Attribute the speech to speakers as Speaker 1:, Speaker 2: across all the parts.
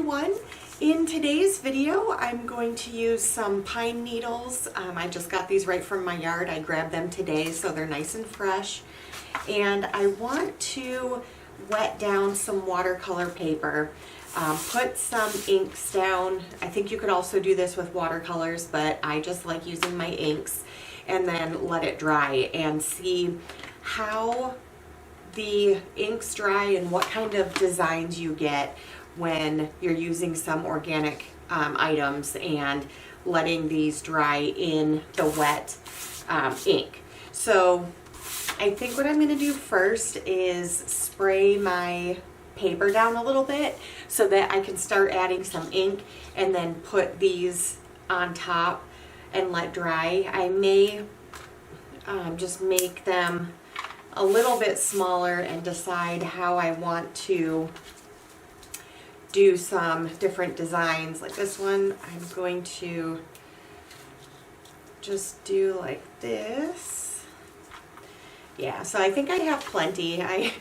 Speaker 1: everyone. In today's video, I'm going to use some pine needles. I just got these right from my yard. I grabbed them today, so they're nice and fresh. And I want to wet down some watercolor paper. Put some inks down. I think you could also do this with watercolors, but I just like using my inks, and then let it dry and see how the inks dry and what kind of designs you get when you're using some organic items and letting these dry in the wet ink. So I think what I'm going to do first is spray my paper down a little bit so that I can start adding some ink and then put these on top and let dry. I may just make them a little bit smaller and decide how I want to do some different designs. Like this one, I'm going to just do like this. Yeah, so I think I have plenty. I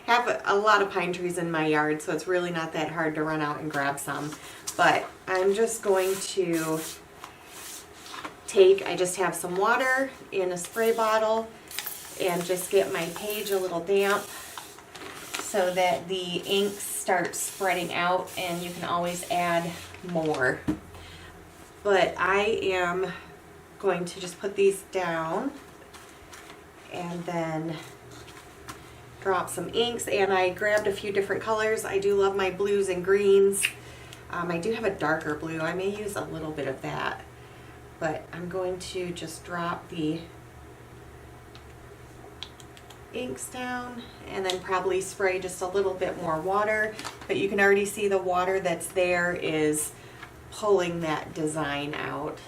Speaker 1: have a lot of pine trees in my yard, so it's really not that hard to run out and grab some. But I'm just going to I just have some water in a spray bottle and just get my page a little damp so that the ink starts spreading out, and you can always add more. But I am going to just put these down and then drop some inks, and I grabbed a few different colors. I do love my blues and greens. I do have a darker blue. I may use a little bit of that, but I'm going to just drop the inks down and then probably spray just a little bit more water, but you can already see the water that's there is pulling that design out.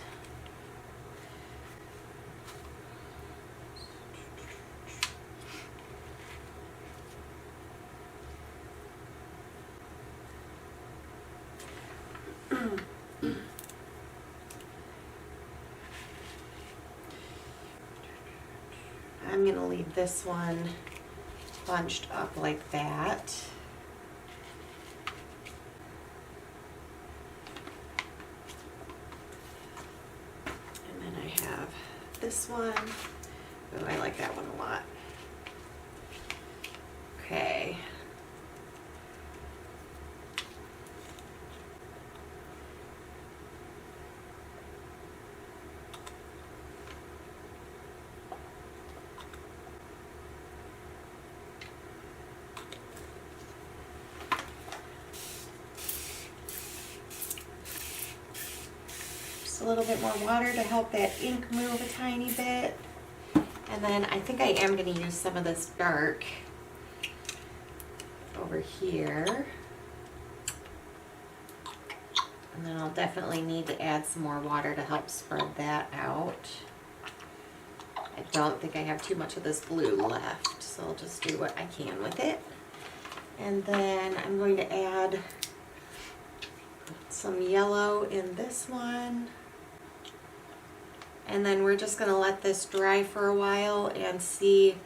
Speaker 1: I'm going to leave this one bunched up like that. And then I have this one. Oh, I like that one a lot. Okay. A little bit more water to help that ink move a tiny bit. And then I think I am going to use some of this dark over here. And then I'll definitely need to add some more water to help spread that out. I don't think I have too much of this blue left, so I'll just do what I can with it. And then I'm going to add some yellow in this one. And then we're just going to let this dry for a while and see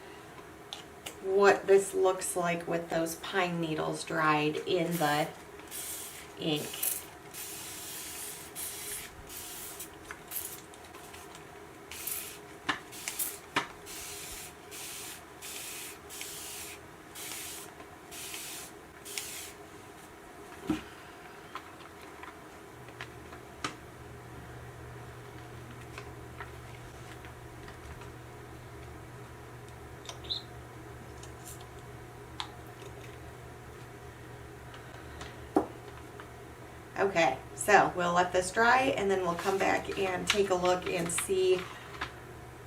Speaker 1: what this looks like with those pine needles dried in the ink. Okay, so we'll let this dry and then we'll come back and take a look and see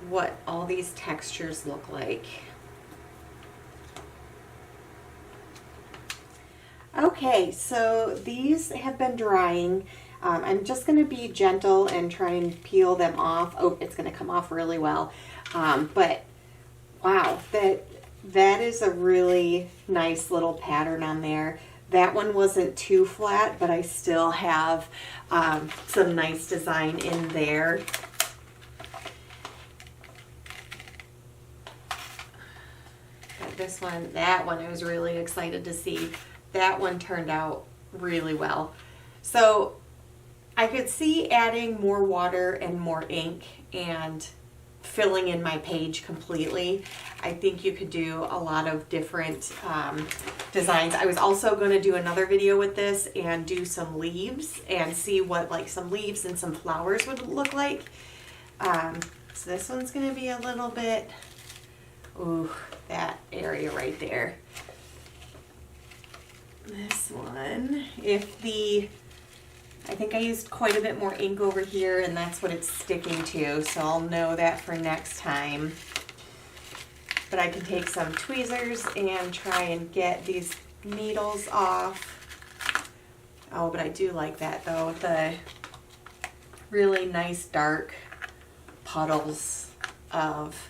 Speaker 1: what all these textures look like. Okay, so these have been drying. I'm just going to be gentle and try and peel them off. Oh, it's going to come off really well. But wow, that is a really nice little pattern on there. That one wasn't too flat, but I still have some nice design in there. This one, that one I was really excited to see. That one turned out really well. So I could see adding more water and more ink and filling in my page completely. I think you could do a lot of different designs. I was also going to do another video with this and do some leaves and see what like some leaves and some flowers would look like. So this one's going to be a little bit, ooh, that area right there. This one, I think I used quite a bit more ink over here, and that's what it's sticking to, so I'll know that for next time. But I can take some tweezers and try and get these needles off. Oh, but I do like that though, the really nice dark puddles of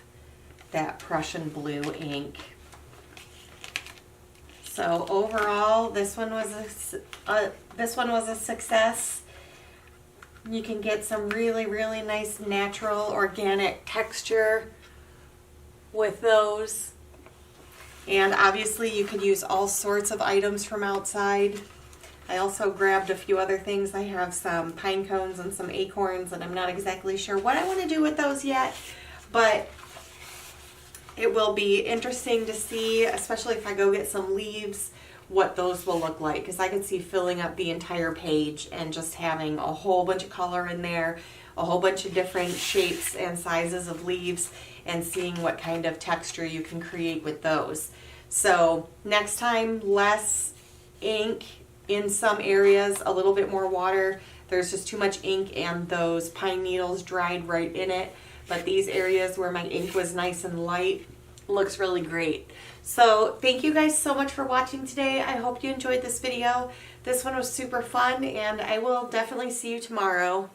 Speaker 1: that Prussian blue ink. So overall, this one was a success. You can get some really, really nice natural organic texture with those. And obviously you could use all sorts of items from outside. I also grabbed a few other things. I have some pine cones and some acorns, and I'm not exactly sure what I want to do with those yet, but it will be interesting to see, especially if I go get some leaves, what those will look like, because I could see filling up the entire page and just having a whole bunch of color in there, a whole bunch of different shapes and sizes of leaves, and seeing what kind of texture you can create with those. So next time, less ink in some areas, a little bit more water. There's just too much ink and those pine needles dried right in it. But these areas where my ink was nice and light looks really great. So thank you guys so much for watching today. I hope you enjoyed this video. This one was super fun, and I will definitely see you tomorrow.